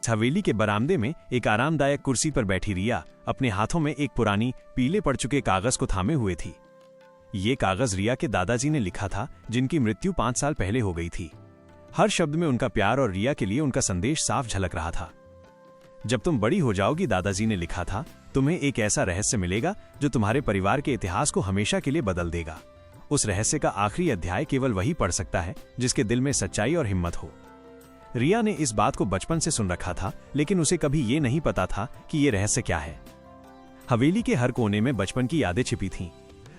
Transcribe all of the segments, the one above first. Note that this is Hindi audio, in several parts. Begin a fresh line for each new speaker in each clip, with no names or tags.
हवेली के बरामदे में एक आरामदायक कुर्सी पर बैठी रिया अपने हाथों में एक पुरानी पीले पड़ चुके कागज को थामे हुए थी। ये कागज रिया के दादाजी ने लिखा था, जिनकी मृत्यु 5 साल पहले हो गई थी। हर शब्द में उनका प्यार और रिया के लिए उनका संदेश साफ झलक रहा था। जब तुम बड़ी हो जाओगी, दादाजी ने लिखा था, तुम्हें एक ऐसा रहस्य मिलेगा जो तुम्हारे परिवार के इतिहास को हमेशा के लिए बदल देगा। उस रहस्य का आखिरी अध्याय केवल वही पढ़ सकता है जिसके दिल में सच्चाई और हिम्मत हो। रिया ने इस बात को बचपन से सुन रखा था, लेकिन उसे कभी ये नहीं पता था कि ये रहस्य क्या है। हवेली के हर कोने में बचपन की यादें छिपी थीं।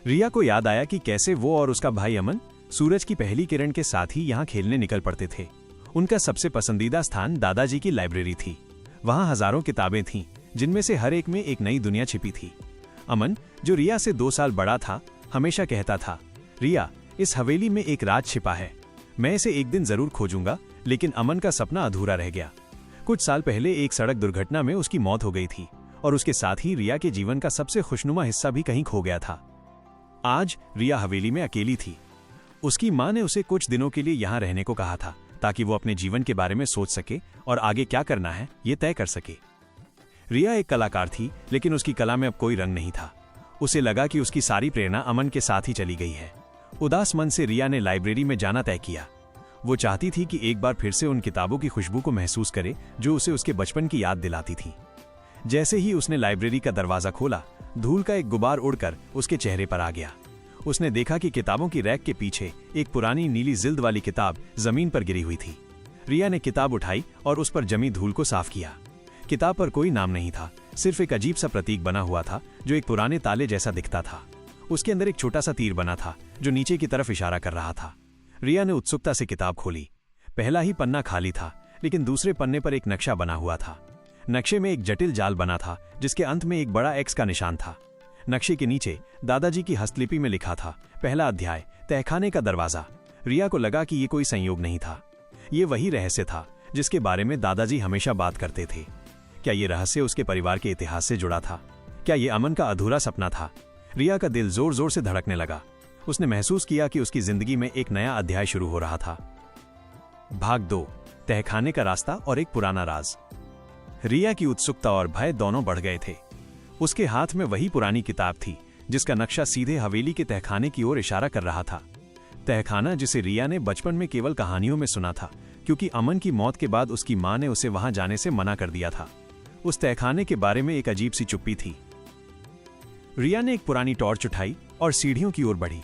रिया को याद आया कि कैसे वो और उसका भाई अमन सूरज की पहली किरण के साथ ही यहाँ खेलने निकल पड़ते थे। उनका सबसे पसंदीदा स्थान दादाजी की लाइब्रेरी थी। वहाँ हजारों किताबें थीं, जिनमें से हर एक में एक नई दुनिया छिपी थी। अमन, जो रिया से 2 साल बड़ा था, हमेशा कहता था, रिया, इस हवेली में एक राज छिपा है, मैं इसे एक दिन जरूर खोजूंगा। लेकिन अमन का सपना अधूरा रह गया। कुछ साल पहले एक सड़क दुर्घटना में उसकी मौत हो गई थी और उसके साथ ही रिया के जीवन का सबसे खुशनुमा हिस्सा भी कहीं खो गया था। आज रिया हवेली में अकेली थी। उसकी मां ने उसे कुछ दिनों के लिए यहाँ रहने को कहा था, ताकि वो अपने जीवन के बारे में सोच सके और आगे क्या करना है ये तय कर सके। रिया एक कलाकार थी, लेकिन उसकी कला में अब कोई रंग नहीं था। उसे लगा कि उसकी सारी प्रेरणा अमन के साथ ही चली गई है। उदास मन से रिया ने लाइब्रेरी में जाना तय किया। वो चाहती थी कि एक बार फिर से उन किताबों की खुशबू को महसूस करे जो उसे उसके बचपन की याद दिलाती थी। जैसे ही उसने लाइब्रेरी का दरवाजा खोला, धूल का एक गुबार उड़कर उसके चेहरे पर आ गया। उसने देखा कि किताबों की रैक के पीछे एक पुरानी नीली जिल्द वाली किताब जमीन पर गिरी हुई थी। रिया ने किताब उठाई और उस पर जमी धूल को साफ किया। किताब पर कोई नाम नहीं था, सिर्फ एक अजीब सा प्रतीक बना हुआ था जो एक पुराने ताले जैसा दिखता था। उसके अंदर एक छोटा सा तीर बना था जो नीचे की तरफ इशारा कर रहा था। रिया ने उत्सुकता से किताब खोली। पहला ही पन्ना खाली था, लेकिन दूसरे पन्ने पर एक नक्शा बना हुआ था। नक्शे में एक जटिल जाल बना था जिसके अंत में एक बड़ा एक्स का निशान था। नक्शे के नीचे दादाजी की हस्तलिपि में लिखा था, पहला अध्याय, तहखाने का दरवाजा। रिया को लगा कि ये कोई संयोग नहीं था। ये वही रहस्य था जिसके बारे में दादाजी हमेशा बात करते थे। क्या ये रहस्य उसके परिवार के इतिहास से जुड़ा था? क्या ये अमन का अधूरा सपना था? रिया का दिल जोर जोर से धड़कने लगा। उसने महसूस किया कि उसकी जिंदगी में एक नया अध्याय शुरू हो रहा था। भाग 2, तहखाने का रास्ता और एक पुराना राज। रिया की उत्सुकता और भय दोनों बढ़ गए थे। उसके हाथ में वही पुरानी किताब थी जिसका नक्शा सीधे हवेली के तहखाने की ओर इशारा कर रहा था। तहखाना जिसे रिया ने बचपन में केवल कहानियों में सुना था, क्योंकि अमन की मौत के बाद उसकी मां ने उसे वहां जाने से मना कर दिया था। उस तहखाने के बारे में एक अजीब सी चुप्पी थी। रिया ने एक पुरानी टॉर्च उठाई और सीढ़ियों की ओर बढ़ी।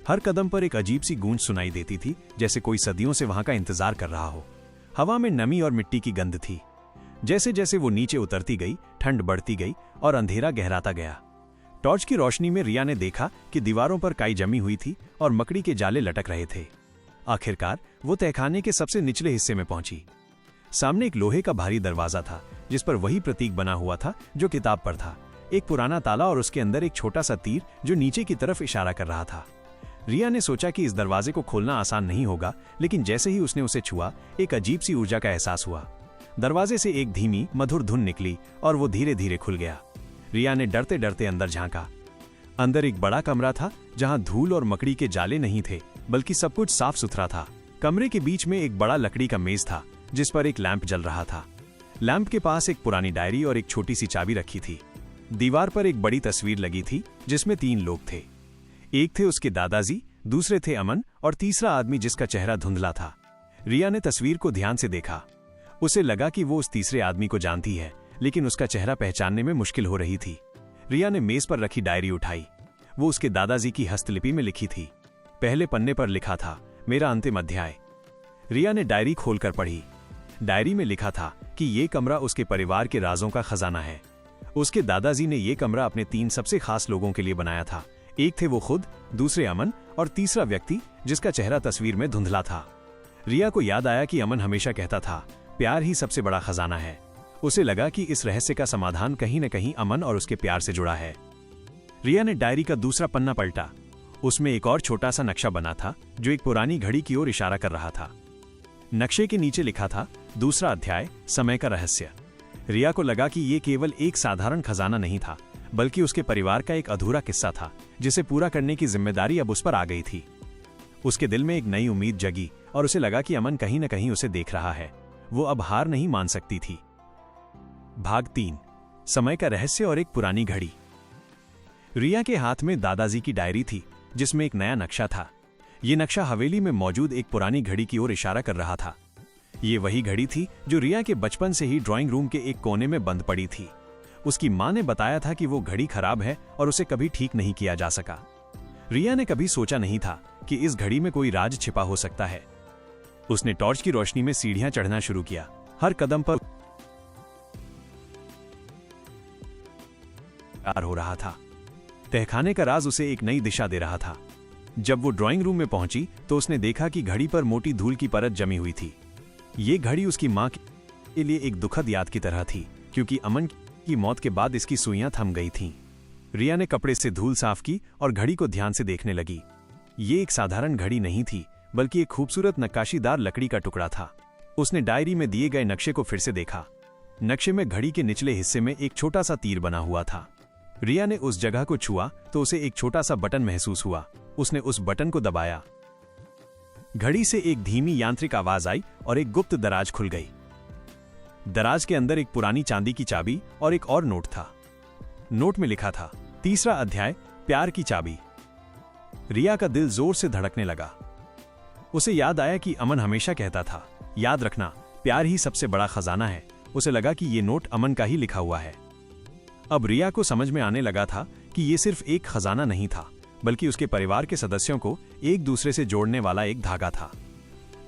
हर कदम पर एक अजीब सी गूंज सुनाई देती थी, जैसे कोई सदियों से वहां का इंतजार कर रहा हो। हवा में नमी और मिट्टी की गंध थी। जैसे जैसे वो नीचे उतरती गई, ठंड बढ़ती गई और अंधेरा गहराता गया। टॉर्च की रोशनी में रिया ने देखा कि दीवारों पर काई जमी हुई थी और मकड़ी के जाले लटक रहे थे। आखिरकार वो तहखाने के सबसे निचले हिस्से में पहुंची। सामने एक लोहे का भारी दरवाजा था जिस पर वही प्रतीक बना हुआ था जो किताब पर था, एक पुराना ताला और उसके अंदर एक छोटा सा तीर जो नीचे की तरफ इशारा कर रहा था। रिया ने सोचा कि इस दरवाजे को खोलना आसान नहीं होगा, लेकिन जैसे ही उसने उसे छुआ, एक अजीब सी ऊर्जा का एहसास हुआ। दरवाजे से एक धीमी मधुर धुन निकली और वो धीरे धीरे खुल गया। रिया ने डरते डरते अंदर झांका। अंदर एक बड़ा कमरा था जहां धूल और मकड़ी के जाले नहीं थे, बल्कि सब कुछ साफ सुथरा था। कमरे के बीच में एक बड़ा लकड़ी का मेज था जिस पर एक लैंप जल रहा था। लैंप के पास एक पुरानी डायरी और एक छोटी सी चाबी रखी थी। दीवार पर एक बड़ी तस्वीर लगी थी जिसमें 3 लोग थे। एक थे उसके दादाजी, दूसरे थे अमन और तीसरा आदमी जिसका चेहरा धुंधला था। रिया ने तस्वीर को ध्यान से देखा। उसे लगा कि वो उस तीसरे आदमी को जानती है, लेकिन उसका चेहरा पहचानने में मुश्किल हो रही थी। रिया ने मेज पर रखी डायरी उठाई। वो उसके दादाजी की हस्तलिपि में लिखी थी। पहले पन्ने पर लिखा था, मेरा अंतिम अध्याय। रिया ने डायरी खोलकर पढ़ी। डायरी में लिखा था कि ये कमरा उसके परिवार के राजों का खजाना है। उसके दादाजी ने ये कमरा अपने 3 सबसे खास लोगों के लिए बनाया था। एक थे वो खुद, दूसरे अमन और तीसरा व्यक्ति जिसका चेहरा तस्वीर में धुंधला था। रिया को याद आया कि अमन हमेशा कहता था, प्यार ही सबसे बड़ा खजाना है। उसे लगा कि इस रहस्य का समाधान कहीं न कहीं अमन और उसके प्यार से जुड़ा है। रिया ने डायरी का दूसरा पन्ना पलटा। उसमें एक और छोटा सा नक्शा बना था जो एक पुरानी घड़ी की ओर इशारा कर रहा था। नक्शे के नीचे लिखा था, दूसरा अध्याय, समय का रहस्य। रिया को लगा कि ये केवल एक साधारण खजाना नहीं था, बल्कि उसके परिवार का एक अधूरा किस्सा था जिसे पूरा करने की जिम्मेदारी अब उस पर आ गई थी। उसके दिल में एक नई उम्मीद जगी और उसे लगा कि अमन कहीं न कहीं उसे देख रहा है। वो अब हार नहीं मान सकती थी। भाग 3 समय का रहस्य और एक पुरानी घड़ी। रिया के हाथ में दादाजी की डायरी थी जिसमें एक नया नक्शा था। ये नक्शा हवेली में मौजूद एक पुरानी घड़ी की ओर इशारा कर रहा था। ये वही घड़ी थी जो रिया के बचपन से ही ड्राइंग रूम के एक कोने में बंद पड़ी थी। उसकी मां ने बताया था कि वो घड़ी खराब है और उसे कभी ठीक नहीं किया जा सका। रिया ने कभी सोचा नहीं था कि इस घड़ी में कोई राज छिपा हो सकता है। उसने टॉर्च की रोशनी में सीढ़ियां चढ़ना शुरू किया। हर कदम पर प्यार हो रहा था। तहखाने का राज उसे एक नई दिशा दे रहा था। जब वो ड्राइंग रूम में पहुंची तो उसने देखा कि घड़ी पर मोटी धूल की परत जमी हुई थी। ये घड़ी उसकी मां के लिए एक दुखद याद की तरह थी, क्योंकि अमन की मौत के बाद इसकी सुइयां थम गई थीं। रिया ने कपड़े से धूल साफ की और घड़ी को ध्यान से देखने लगी। ये एक साधारण घड़ी नहीं थी, बल्कि एक खूबसूरत नक्काशीदार लकड़ी का टुकड़ा था। उसने डायरी में दिए गए नक्शे को फिर से देखा। नक्शे में घड़ी के निचले हिस्से में एक छोटा सा तीर बना हुआ था। रिया ने उस जगह को छुआ तो उसे एक छोटा सा बटन महसूस हुआ। उसने उस बटन को दबाया। घड़ी से एक धीमी यांत्रिक आवाज आई और एक गुप्त दराज खुल गई। दराज के अंदर एक पुरानी चांदी की चाबी और एक और नोट था। नोट में लिखा था, 3रा अध्याय, प्यार की चाबी। रिया का दिल जोर से धड़कने लगा। उसे याद आया कि अमन हमेशा कहता था, याद रखना, प्यार ही सबसे बड़ा खजाना है। उसे लगा कि ये नोट अमन का ही लिखा हुआ है। अब रिया को समझ में आने लगा था कि ये सिर्फ एक खजाना नहीं था, बल्कि उसके परिवार के सदस्यों को एक दूसरे से जोड़ने वाला एक धागा था।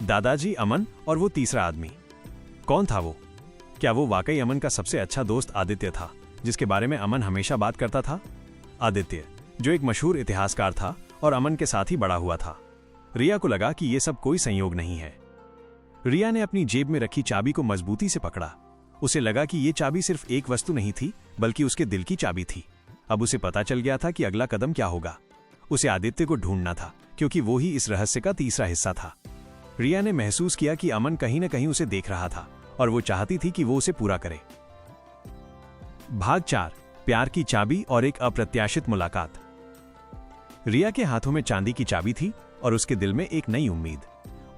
दादाजी, अमन और वो तीसरा आदमी। कौन था वो? क्या वो वाकई अमन का सबसे अच्छा दोस्त आदित्य था, जिसके बारे में अमन हमेशा बात करता था? आदित्य, जो एक मशहूर इतिहासकार था और अमन के साथ ही बड़ा हुआ था। रिया को लगा कि ये सब कोई संयोग नहीं है। रिया ने अपनी जेब में रखी चाबी को मजबूती से पकड़ा। उसे लगा कि ये चाबी सिर्फ एक वस्तु नहीं थी, बल्कि उसके दिल की चाबी थी। अब उसे पता चल गया था कि अगला कदम क्या होगा। उसे आदित्य को ढूंढना था, क्योंकि वो ही इस रहस्य का तीसरा हिस्सा था। रिया ने महसूस किया कि अमन कहीं न कहीं उसे देख रहा था और वो चाहती थी कि वो उसे पूरा करे। भाग 4 प्यार की चाबी और एक अप्रत्याशित मुलाकात। रिया के हाथों में चांदी की चाबी थी और उसके दिल में एक नई उम्मीद।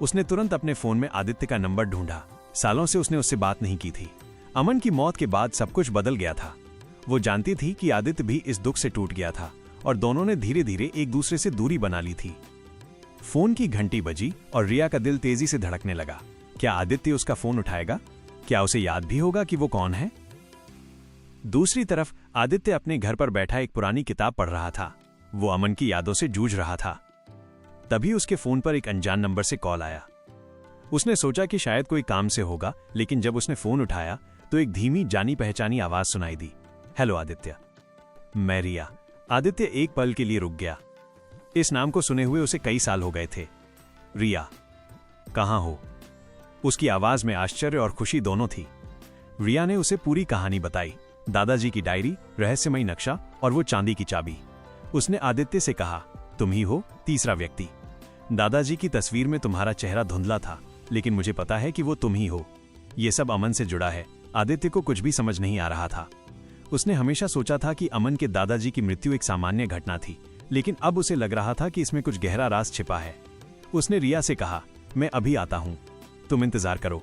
उसने तुरंत अपने फोन में आदित्य का नंबर ढूंढा। सालों से उसने उससे बात नहीं की थी। अमन की मौत के बाद सब कुछ बदल गया था। वो जानती थी कि आदित्य भी इस दुख से टूट गया था और दोनों ने धीरे धीरे एक दूसरे से दूरी बना ली थी। फोन की घंटी बजी और रिया का दिल तेजी से धड़कने लगा। क्या आदित्य उसका फोन उठाएगा? क्या उसे याद भी होगा कि वो कौन है? दूसरी तरफ आदित्य अपने घर पर बैठा एक पुरानी किताब पढ़ रहा था। वो अमन की यादों से जूझ रहा था। तभी उसके फोन पर एक अनजान नंबर से कॉल आया। उसने सोचा कि शायद कोई काम से होगा, लेकिन जब उसने फोन उठाया तो एक धीमी जानी पहचानी आवाज सुनाई दी। हेलो आदित्य। मैं रिया। आदित्य एक पल के लिए रुक गया। इस नाम को सुने हुए उसे कई साल हो गए थे। रिया, कहां हो? उसकी आवाज में आश्चर्य और खुशी दोनों थी। रिया ने उसे पूरी कहानी बताई। दादाजी की डायरी, रहस्यमयी नक्शा और वो चांदी की चाबी। उसने आदित्य से कहा, तुम ही हो तीसरा व्यक्ति। दादाजी की तस्वीर में तुम्हारा चेहरा धुंधला था, लेकिन मुझे पता है कि वो तुम ही हो। ये सब अमन से जुड़ा है। आदित्य को कुछ भी समझ नहीं आ रहा था। उसने हमेशा सोचा था कि अमन के दादाजी की मृत्यु एक सामान्य घटना थी, लेकिन अब उसे लग रहा था कि इसमें कुछ गहरा राज छिपा है। उसने रिया से कहा, मैं अभी आता हूं, तुम इंतजार करो।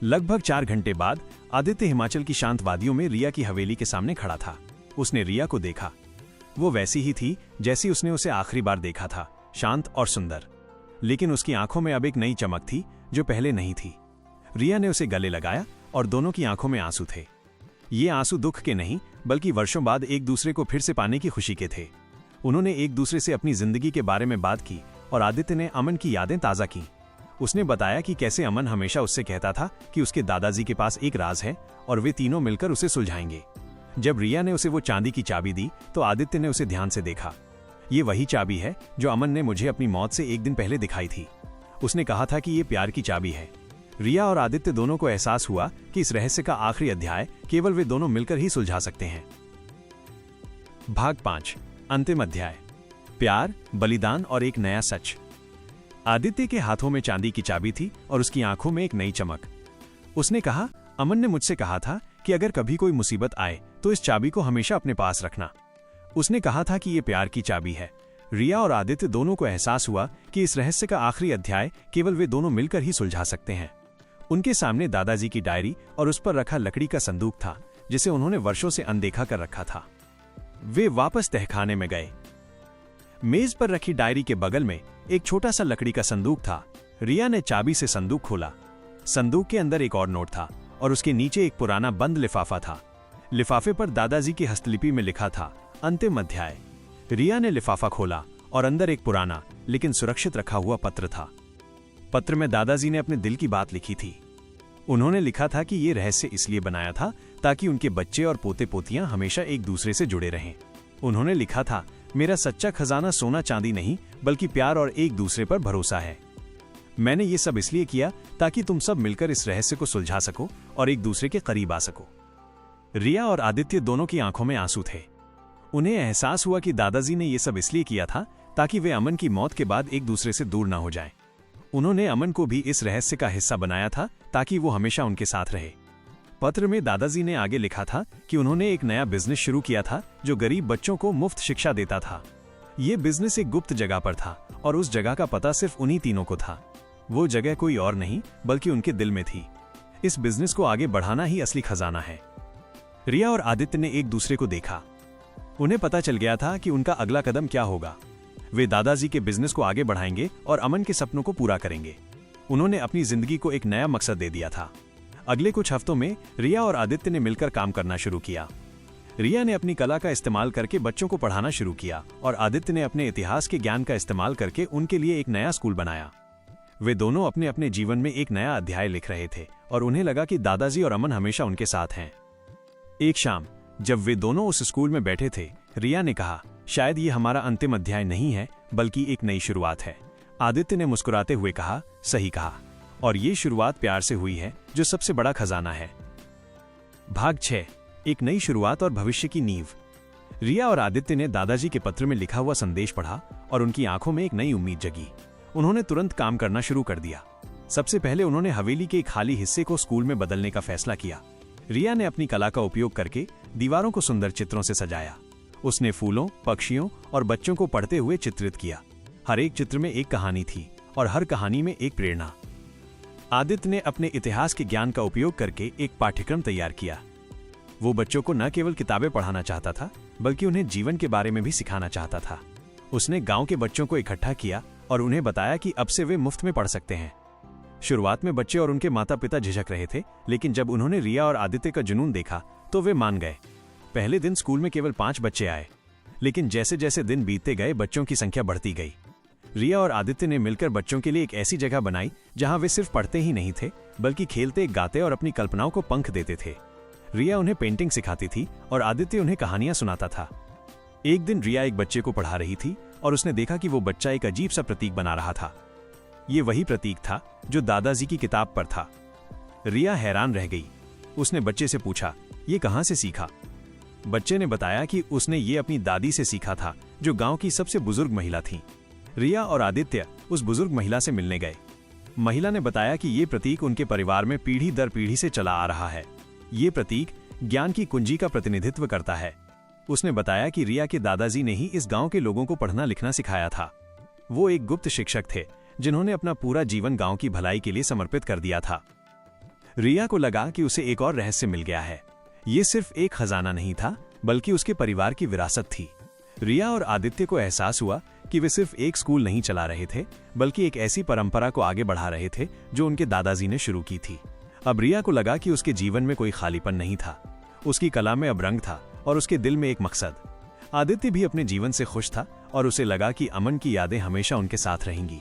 लगभग 4 घंटे बाद आदित्य हिमाचल की शांत वादियों में रिया की हवेली के सामने खड़ा था। उसने रिया को देखा। वो वैसी ही थी जैसी उसने उसे आखिरी बार देखा था, शांत और सुंदर। लेकिन उसकी आंखों में अब एक नई चमक थी जो पहले नहीं थी। रिया ने उसे गले लगाया और दोनों की आंखों में आंसू थे। ये आंसू दुख के नहीं, बल्कि वर्षों बाद एक दूसरे को फिर से पाने की खुशी के थे। उन्होंने एक दूसरे से अपनी जिंदगी के बारे में बात की और आदित्य ने अमन की यादें ताज़ा की। उसने बताया कि कैसे अमन हमेशा उससे कहता था कि उसके दादाजी के पास एक राज है और वे तीनों मिलकर उसे सुलझाएंगे। जब रिया ने उसे वो चांदी की चाबी दी तो आदित्य ने उसे ध्यान से देखा। ये वही चाबी है जो अमन ने मुझे अपनी मौत से एक दिन पहले दिखाई थी। उसने कहा था कि ये प्यार की चाबी है। रिया और आदित्य दोनों को एहसास हुआ कि इस रहस्य का आखिरी अध्याय केवल वे दोनों मिलकर ही सुलझा सकते हैं। भाग 5 अंतिम अध्याय, प्यार, बलिदान और एक नया सच। आदित्य के हाथों में चांदी की चाबी थी और उसकी आंखों में एक नई चमक। उसने कहा, अमन ने मुझसे कहा था कि अगर कभी कोई मुसीबत आए तो इस चाबी को हमेशा अपने पास रखना। उसने कहा था कि ये प्यार की चाबी है। रिया और आदित्य दोनों को एहसास हुआ कि इस रहस्य का आखिरी अध्याय केवल वे दोनों मिलकर ही सुलझा सकते हैं। उनके सामने दादाजी की डायरी और उस पर रखा लकड़ी का संदूक था, जिसे उन्होंने वर्षों से अनदेखा कर रखा था। वे वापस तहखाने में गए। मेज पर रखी डायरी के बगल में एक छोटा सा लकड़ी का संदूक था। रिया ने चाबी से संदूक खोला। संदूक के अंदर एक और नोट था और उसके नीचे एक पुराना बंद लिफाफा था। लिफाफे पर दादाजी की हस्तलिपि में लिखा था, अंतिम अध्याय। रिया ने लिफाफा खोला और अंदर एक पुराना लेकिन सुरक्षित रखा हुआ पत्र था। पत्र में दादाजी ने अपने दिल की बात लिखी थी। उन्होंने लिखा था कि ये रहस्य इसलिए बनाया था ताकि उनके बच्चे और पोते पोतियां हमेशा एक दूसरे से जुड़े रहें। उन्होंने लिखा था, मेरा सच्चा खजाना सोना चांदी नहीं बल्कि प्यार और एक दूसरे पर भरोसा है। मैंने ये सब इसलिए किया ताकि तुम सब मिलकर इस रहस्य को सुलझा सको और एक दूसरे के करीब आ सको। रिया और आदित्य दोनों की आंखों में आंसू थे। उन्हें एहसास हुआ कि दादाजी ने यह सब इसलिए किया था ताकि वे अमन की मौत के बाद एक दूसरे से दूर न हो जाएं। उन्होंने अमन को भी इस रहस्य का हिस्सा बनाया था ताकि वो हमेशा उनके साथ रहे। पत्र में दादाजी ने आगे लिखा था कि उन्होंने एक नया बिजनेस शुरू किया था जो गरीब बच्चों को मुफ्त शिक्षा देता था। ये बिजनेस एक गुप्त जगह पर था और उस जगह का पता सिर्फ उन्हीं तीनों को था। वो जगह कोई और नहीं बल्कि उनके दिल में थी। इस बिजनेस को आगे बढ़ाना ही असली खजाना है। रिया और आदित्य ने एक दूसरे को देखा। उन्हें पता चल गया था कि उनका अगला कदम क्या होगा। वे दादाजी के बिजनेस को आगे बढ़ाएंगे और अमन के सपनों को पूरा करेंगे। उन्होंने अपनी जिंदगी को एक नया मकसद दे दिया था। अगले कुछ हफ्तों में रिया और आदित्य ने मिलकर काम करना शुरू किया। रिया ने अपनी कला का इस्तेमाल करके बच्चों को पढ़ाना शुरू किया और आदित्य ने अपने इतिहास के ज्ञान का इस्तेमाल करके उनके लिए एक नया स्कूल बनाया। वे दोनों अपने अपने जीवन में एक नया अध्याय लिख रहे थे और उन्हें लगा कि दादाजी और अमन हमेशा उनके साथ हैं। एक शाम जब वे दोनों उस स्कूल में बैठे थे, रिया ने कहा, शायद ये हमारा अंतिम अध्याय नहीं है बल्कि एक नई शुरुआत है। आदित्य ने मुस्कुराते हुए कहा, सही कहा, और ये शुरुआत प्यार से हुई है जो सबसे बड़ा खजाना है। भाग 6, एक नई शुरुआत और भविष्य की नींव। रिया और आदित्य ने दादाजी के पत्र में लिखा हुआ संदेश पढ़ा और उनकी आंखों में एक नई उम्मीद जगी। उन्होंने तुरंत काम करना शुरू कर दिया। सबसे पहले उन्होंने हवेली के एक खाली हिस्से को स्कूल में बदलने का फैसला किया। रिया ने अपनी कला का उपयोग करके दीवारों को सुंदर चित्रों से सजाया। उसने फूलों, पक्षियों और बच्चों को पढ़ते हुए चित्रित किया। हर एक चित्र में एक कहानी थी और हर कहानी में एक प्रेरणा। आदित्य ने अपने इतिहास के ज्ञान का उपयोग करके एक पाठ्यक्रम तैयार किया। वो बच्चों को न केवल किताबें पढ़ाना चाहता था बल्कि उन्हें जीवन के बारे में भी सिखाना चाहता था। उसने गांव के बच्चों को इकट्ठा किया और उन्हें बताया कि अब से वे मुफ्त में पढ़ सकते हैं। शुरुआत में बच्चे और उनके माता पिता झिझक रहे थे, लेकिन जब उन्होंने रिया और आदित्य का जुनून देखा तो वे मान गए। पहले दिन स्कूल में केवल 5 बच्चे आए, लेकिन जैसे जैसे दिन बीतते गए बच्चों की संख्या बढ़ती गई। रिया और आदित्य ने मिलकर बच्चों के लिए एक ऐसी जगह बनाई जहां वे सिर्फ पढ़ते ही नहीं थे बल्कि खेलते, गाते और अपनी कल्पनाओं को पंख देते थे। रिया उन्हें पेंटिंग सिखाती थी और आदित्य उन्हें कहानियां सुनाता था। एक दिन रिया एक बच्चे को पढ़ा रही थी और उसने देखा कि वो बच्चा एक अजीब सा प्रतीक बना रहा था। ये वही प्रतीक था जो दादाजी की किताब पर था। रिया हैरान रह गई। उसने बच्चे से पूछा, ये कहां से सीखा? बच्चे ने बताया कि उसने ये अपनी दादी से सीखा था, जो गांव की सबसे बुजुर्ग महिला थी। रिया और आदित्य उस बुजुर्ग महिला से मिलने गए। महिला ने बताया कि ये प्रतीक उनके परिवार में पीढ़ी दर पीढ़ी से चला आ रहा है। ये प्रतीक ज्ञान की कुंजी का प्रतिनिधित्व करता है। उसने बताया कि रिया के दादाजी ने ही इस गांव के लोगों को पढ़ना लिखना सिखाया था। वो एक गुप्त शिक्षक थे जिन्होंने अपना पूरा जीवन गांव की भलाई के लिए समर्पित कर दिया था। रिया को लगा कि उसे एक और रहस्य मिल गया है। ये सिर्फ एक खजाना नहीं था बल्कि उसके परिवार की विरासत थी। रिया और आदित्य को एहसास हुआ कि वे सिर्फ एक स्कूल नहीं चला रहे थे बल्कि एक ऐसी परंपरा को आगे बढ़ा रहे थे जो उनके दादाजी ने शुरू की थी। अब रिया को लगा कि उसके जीवन में कोई खालीपन नहीं था। उसकी कला में अब रंग था और उसके दिल में एक मकसद। आदित्य भी अपने जीवन से खुश था और उसे लगा कि अमन की यादें हमेशा उनके साथ रहेंगी।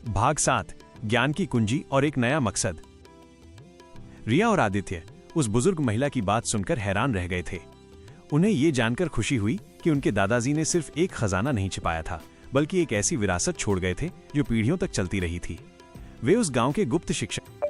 भाग 7, ज्ञान की कुंजी और एक नया मकसद। रिया और आदित्य उस बुजुर्ग महिला की बात सुनकर हैरान रह गए थे। उन्हें ये जानकर खुशी हुई कि उनके दादाजी ने सिर्फ एक खजाना नहीं छिपाया था बल्कि एक ऐसी विरासत छोड़ गए थे जो पीढ़ियों तक चलती रही थी। वे उस गांव के गुप्त शिक्षक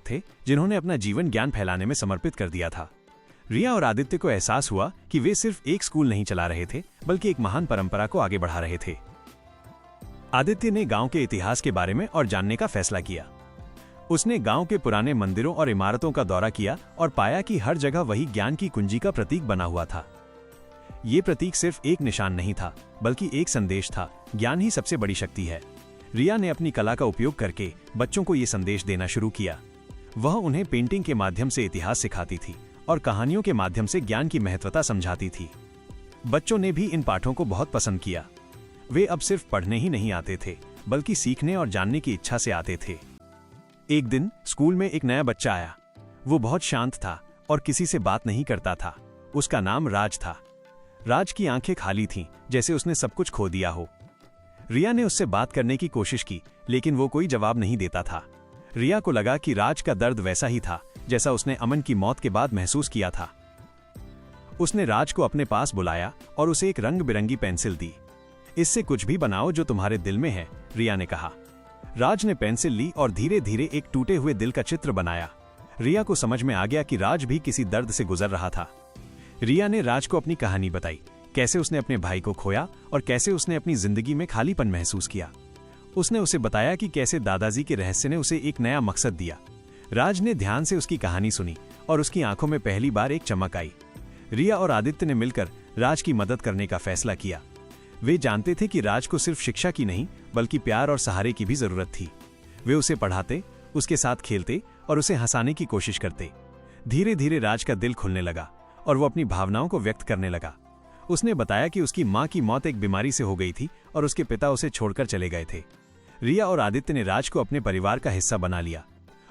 थे जिन्होंने अपना जीवन ज्ञान फैलाने में समर्पित कर दिया था। रिया और आदित्य को एहसास हुआ कि वे सिर्फ एक स्कूल नहीं चला रहे थे बल्कि एक महान परंपरा को आगे बढ़ा रहे थे। आदित्य ने गांव के इतिहास के बारे में और जानने का फैसला किया। उसने गांव के पुराने मंदिरों और इमारतों का दौरा किया और पाया कि हर जगह वही ज्ञान की कुंजी का प्रतीक बना हुआ था। ये प्रतीक सिर्फ एक निशान नहीं था, बल्कि एक संदेश था, ज्ञान ही सबसे बड़ी शक्ति है। रिया ने अपनी कला का उपयोग करके बच्चों को ये संदेश देना शुरू किया। वह उन्हें पेंटिंग के माध्यम से इतिहास सिखाती थी और कहानियों के माध्यम से ज्ञान की महत्वता समझाती थी। बच्चों ने भी इन पाठों को बहुत पसंद किया। वे अब सिर्फ पढ़ने ही नहीं आते थे, बल्कि सीखने और जानने की इच्छा से आते थे। एक दिन स्कूल में एक नया बच्चा आया। वो बहुत शांत था और किसी से बात नहीं करता था। उसका नाम राज था। राज की आंखें खाली थीं, जैसे उसने सब कुछ खो दिया हो। रिया ने उससे बात करने की कोशिश की, लेकिन वो कोई जवाब नहीं देता था। रिया को लगा कि राज का दर्द वैसा ही था जैसा उसने अमन की मौत के बाद महसूस किया था। उसने राज को अपने पास बुलाया और उसे एक रंग बिरंगी पेंसिल दी। इससे कुछ भी बनाओ जो तुम्हारे दिल में है, रिया ने कहा। राज ने पेंसिल ली और धीरे धीरे एक टूटे हुए दिल का चित्र बनाया। रिया को समझ में आ गया कि राज भी किसी दर्द से गुजर रहा था। रिया ने राज को अपनी कहानी बताई, कैसे उसने अपने भाई को खोया और कैसे उसने अपनी जिंदगी में खालीपन महसूस किया। उसने उसे बताया कि कैसे दादाजी के रहस्य ने उसे एक नया मकसद दिया। राज ने ध्यान से उसकी कहानी सुनी और उसकी आंखों में पहली बार एक चमक आई। रिया और आदित्य ने मिलकर राज की मदद करने का फैसला किया। वे जानते थे कि राज को सिर्फ शिक्षा की नहीं, बल्कि प्यार और सहारे की भी जरूरत थी। वे उसे पढ़ाते, उसके साथ खेलते और उसे हंसाने की कोशिश करते। धीरे धीरे राज का दिल खुलने लगा और वो अपनी भावनाओं को व्यक्त करने लगा। उसने बताया कि उसकी मां की मौत एक बीमारी से हो गई थी और उसके पिता उसे छोड़कर चले गए थे। रिया और आदित्य ने राज को अपने परिवार का हिस्सा बना लिया।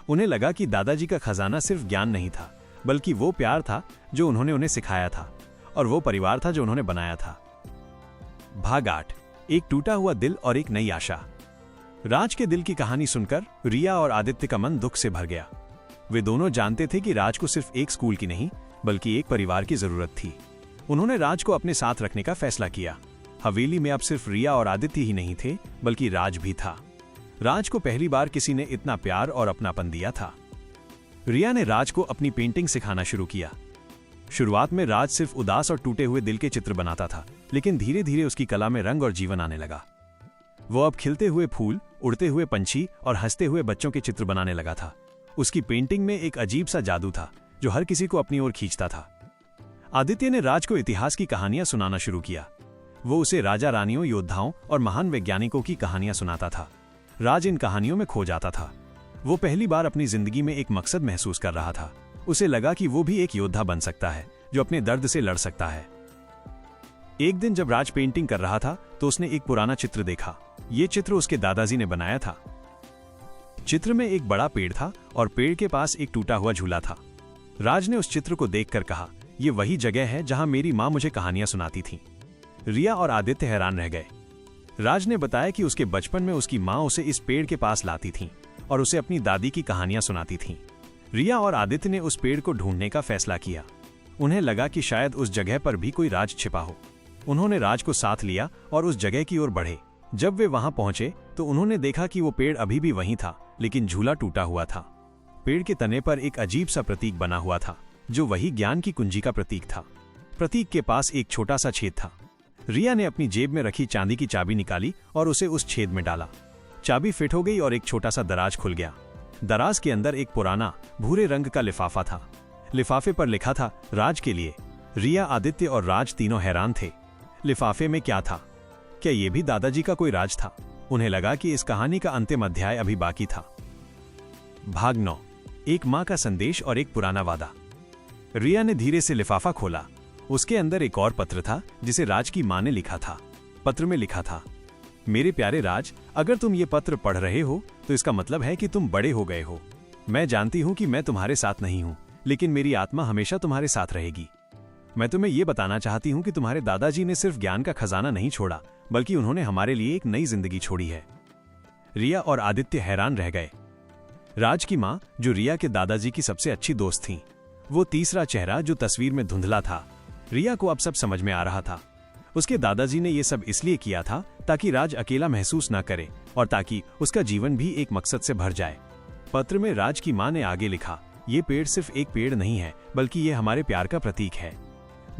उन्हें लगा कि दादाजी का खजाना सिर्फ ज्ञान नहीं था, बल्कि वो प्यार था जो उन्होंने उन्हें सिखाया था, और वो परिवार था जो उन्होंने बनाया था। भाग 8, एक टूटा हुआ दिल और एक नई आशा। राज के दिल की कहानी सुनकर रिया और आदित्य का मन दुख से भर गया। वे दोनों जानते थे कि राज को सिर्फ एक स्कूल की नहीं, बल्कि एक परिवार की जरूरत थी। उन्होंने राज को अपने साथ रखने का फैसला किया। हवेली में अब सिर्फ रिया और आदित्य ही नहीं थे, बल्कि राज भी था। राज को पहली बार किसी ने इतना प्यार और अपनापन दिया था। रिया ने राज को अपनी पेंटिंग सिखाना शुरू किया। शुरुआत में राज सिर्फ उदास और टूटे हुए दिल के चित्र बनाता था, लेकिन धीरे धीरे उसकी कला में रंग और जीवन आने लगा। वो अब खिलते हुए फूल, उड़ते हुए पंछी और हंसते हुए बच्चों के चित्र बनाने लगा था। उसकी पेंटिंग में एक अजीब सा जादू था जो हर किसी को अपनी ओर खींचता था। आदित्य ने राज को इतिहास की कहानियां सुनाना शुरू किया। वो उसे राजा रानियों, योद्धाओं और महान वैज्ञानिकों की कहानियां सुनाता था। राज इन कहानियों में खो जाता था। वो पहली बार अपनी जिंदगी में एक मकसद महसूस कर रहा था। उसे लगा कि वो भी एक योद्धा बन सकता है जो अपने दर्द से लड़ सकता है। एक दिन जब राज पेंटिंग कर रहा था तो उसने एक पुराना चित्र देखा। ये चित्र उसके दादाजी ने बनाया था। चित्र में एक बड़ा पेड़ था और पेड़ के पास एक टूटा हुआ झूला था। राज ने उस चित्र को देखकर कहा, ये वही जगह है जहां मेरी मां मुझे कहानियां सुनाती थीं। रिया और आदित्य हैरान रह गए। राज ने बताया कि उसके बचपन में उसकी मां उसे इस पेड़ के पास लाती थीं और उसे अपनी दादी की कहानियां सुनाती थीं। रिया और आदित्य ने उस पेड़ को ढूंढने का फैसला किया। उन्हें लगा कि शायद उस जगह पर भी कोई राज छिपा हो। उन्होंने राज को साथ लिया और उस जगह की ओर बढ़े। जब वे वहां पहुंचे तो उन्होंने देखा कि वो पेड़ अभी भी वहीं था, लेकिन झूला टूटा हुआ था। पेड़ के तने पर एक अजीब सा प्रतीक बना हुआ था, जो वही ज्ञान की कुंजी का प्रतीक था। प्रतीक के पास एक छोटा सा छेद था। रिया ने अपनी जेब में रखी चांदी की चाबी निकाली और उसे उस छेद में डाला। चाबी फिट हो गई और एक छोटा सा दराज खुल गया। दराज के अंदर एक पुराना भूरे रंग का लिफाफा था। लिफाफे पर लिखा था, राज के लिए। रिया, आदित्य और राज तीनों हैरान थे। लिफाफे में क्या था? क्या ये भी दादाजी का कोई राज था? उन्हें लगा कि इस कहानी का अंतिम अध्याय अभी बाकी था। भाग 9, एक मां का संदेश और एक पुराना वादा। रिया ने धीरे से लिफाफा खोला। उसके अंदर एक और पत्र था जिसे राज की मां ने लिखा था। पत्र में लिखा था, मेरे प्यारे राज, अगर तुम ये पत्र पढ़ रहे हो तो इसका मतलब है कि तुम बड़े हो गए हो। मैं जानती हूं कि मैं तुम्हारे साथ नहीं हूं, लेकिन मेरी आत्मा हमेशा तुम्हारे साथ रहेगी। मैं तुम्हें यह बताना चाहती हूं कि तुम्हारे दादाजी ने सिर्फ ज्ञान का खजाना नहीं छोड़ा, बल्कि उन्होंने हमारे लिए एक नई जिंदगी छोड़ी है। रिया और आदित्य हैरान रह गए। राज की मां, जो रिया के दादाजी की सबसे अच्छी दोस्त थीं, वो तीसरा चेहरा जो तस्वीर में धुंधला था। रिया को अब सब समझ में आ रहा था। उसके दादाजी ने यह सब इसलिए किया था ताकि राज अकेला महसूस न करे और ताकि उसका जीवन भी एक मकसद से भर जाए। पत्र में राज की मां ने आगे लिखा, ये पेड़ सिर्फ एक पेड़ नहीं है, बल्कि ये हमारे प्यार का प्रतीक है।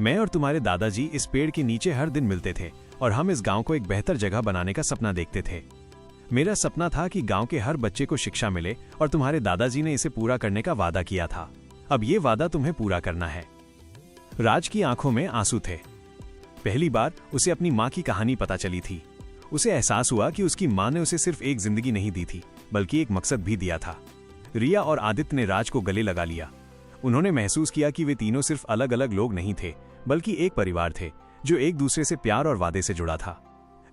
मैं और तुम्हारे दादाजी इस पेड़ के नीचे हर दिन मिलते थे और हम इस गांव को एक बेहतर जगह बनाने का सपना देखते थे। मेरा सपना था कि गांव के हर बच्चे को शिक्षा मिले और तुम्हारे दादाजी ने इसे पूरा करने का वादा किया था। अब ये वादा तुम्हें पूरा करना है। राज की आंखों में आंसू थे। पहली बार उसे अपनी माँ की कहानी पता चली थी। उसे एहसास हुआ कि उसकी माँ ने उसे सिर्फ एक जिंदगी नहीं दी थी, बल्कि एक मकसद भी दिया था। रिया और आदित्य ने राज को गले लगा लिया। उन्होंने महसूस किया कि वे तीनों सिर्फ अलग अलग लोग नहीं थे, बल्कि एक परिवार थे जो एक दूसरे से प्यार और वादे से जुड़ा था।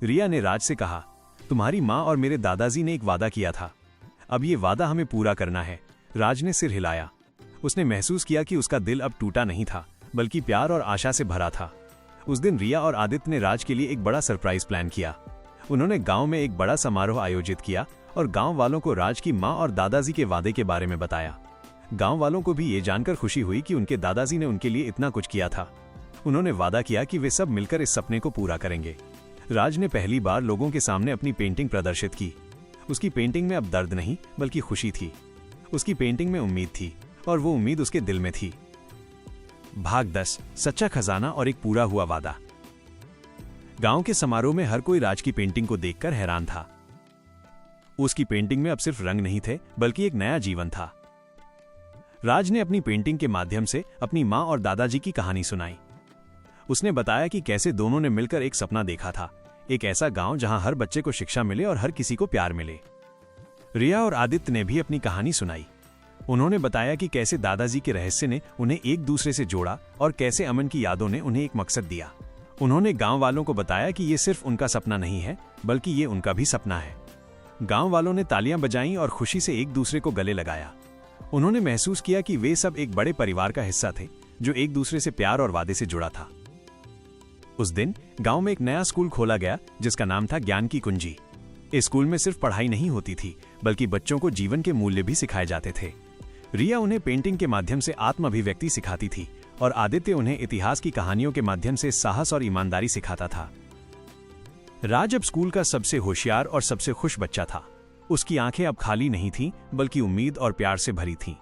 रिया ने राज से कहा, तुम्हारी माँ और मेरे दादाजी ने एक वादा किया था, अब ये वादा हमें पूरा करना है। राज ने सिर हिलाया। उसने महसूस किया कि उसका दिल अब टूटा नहीं था, बल्कि प्यार और आशा से भरा था। उस दिन रिया और आदित्य ने राज के लिए एक बड़ा सरप्राइज प्लान किया। उन्होंने गांव में एक बड़ा समारोह आयोजित किया और गांव वालों को राज की माँ और दादाजी के वादे के बारे में बताया। गांव वालों को भी ये जानकर खुशी हुई कि उनके दादाजी ने उनके लिए इतना कुछ किया था। उन्होंने वादा किया कि वे सब मिलकर इस सपने को पूरा करेंगे। राज ने पहली बार लोगों के सामने अपनी पेंटिंग प्रदर्शित की। उसकी पेंटिंग में अब दर्द नहीं, बल्कि खुशी थी। उसकी पेंटिंग में उम्मीद थी, और वो उम्मीद उसके दिल में थी। भाग 10, सच्चा खजाना और एक पूरा हुआ वादा। गांव के समारोह में हर कोई राज की पेंटिंग को देखकर हैरान था। उसकी पेंटिंग में अब सिर्फ रंग नहीं थे, बल्कि एक नया जीवन था। राज ने अपनी पेंटिंग के माध्यम से अपनी माँ और दादाजी की कहानी सुनाई। उसने बताया कि कैसे दोनों ने मिलकर एक सपना देखा था, एक ऐसा गांव जहां हर बच्चे को शिक्षा मिले और हर किसी को प्यार मिले। रिया और आदित्य ने भी अपनी कहानी सुनाई। उन्होंने बताया कि कैसे दादाजी के रहस्य ने उन्हें एक दूसरे से जोड़ा और कैसे अमन की यादों ने उन्हें एक मकसद दिया। उन्होंने गांव वालों को बताया कि ये सिर्फ उनका सपना नहीं है, बल्कि ये उनका भी सपना है। गांव वालों ने तालियां बजाईं और खुशी से एक दूसरे को गले लगाया। उन्होंने महसूस किया कि वे सब एक बड़े परिवार का हिस्सा थे, जो एक दूसरे से प्यार और वादे से जुड़ा था। उस दिन गांव में एक नया स्कूल खोला गया, जिसका नाम था ज्ञान की कुंजी। इस स्कूल में सिर्फ पढ़ाई नहीं होती थी, बल्कि बच्चों को जीवन के मूल्य भी सिखाए जाते थे। रिया उन्हें पेंटिंग के माध्यम से आत्म अभिव्यक्ति सिखाती थी और आदित्य उन्हें इतिहास की कहानियों के माध्यम से साहस और ईमानदारी सिखाता था। राज अब स्कूल का सबसे होशियार और सबसे खुश बच्चा था। उसकी आंखें अब खाली नहीं थीं, बल्कि उम्मीद और प्यार से भरी थीं।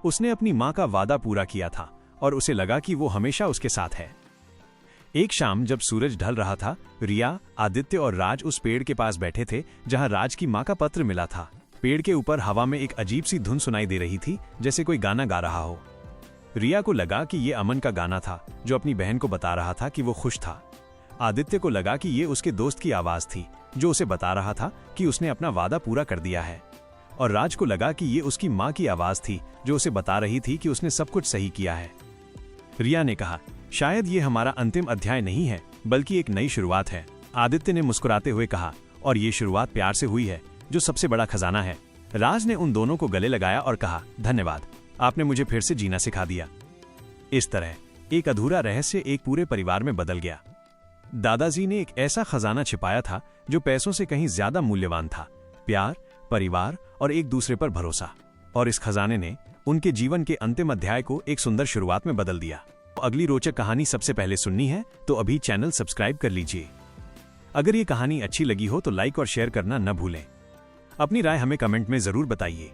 उसने अपनी माँ का वादा पूरा किया था और उसे लगा कि वो हमेशा उसके साथ है। एक शाम जब सूरज ढल रहा था, रिया, आदित्य और राज उस पेड़ के पास बैठे थे जहां राज की माँ का पत्र मिला था। पेड़ के ऊपर हवा में एक अजीब सी धुन सुनाई दे रही थी, जैसे कोई गाना गा रहा हो। रिया को लगा कि ये अमन का गाना था, जो अपनी बहन को बता रहा था कि वो खुश था। आदित्य को लगा कि ये उसके दोस्त की आवाज थी, जो उसे बता रहा था कि उसने अपना वादा पूरा कर दिया है। और राज को लगा कि ये उसकी माँ की आवाज थी, जो उसे बता रही थी कि उसने सब कुछ सही किया है। रिया ने कहा, शायद ये हमारा अंतिम अध्याय नहीं है, बल्कि एक नई शुरुआत है। आदित्य ने मुस्कुराते हुए कहा, और ये शुरुआत प्यार से हुई है, जो सबसे बड़ा खजाना है। राज ने उन दोनों को गले लगाया और कहा, धन्यवाद, आपने मुझे फिर से जीना सिखा दिया। इस तरह एक अधूरा रहस्य एक पूरे परिवार में बदल गया। दादाजी ने एक ऐसा खजाना छिपाया था जो पैसों से कहीं ज्यादा मूल्यवान था, प्यार, परिवार और एक दूसरे पर भरोसा। और इस खजाने ने उनके जीवन के अंतिम अध्याय को एक सुंदर शुरुआत में बदल दिया। अगली रोचक कहानी सबसे पहले सुननी है तो अभी चैनल सब्सक्राइब कर लीजिए। अगर ये कहानी अच्छी लगी हो तो लाइक और शेयर करना न भूलें। अपनी राय हमें कमेंट में जरूर बताइए।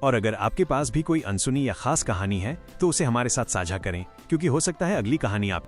और अगर आपके पास भी कोई अनसुनी या खास कहानी है तो उसे हमारे साथ साझा करें, क्योंकि हो सकता है अगली कहानी आप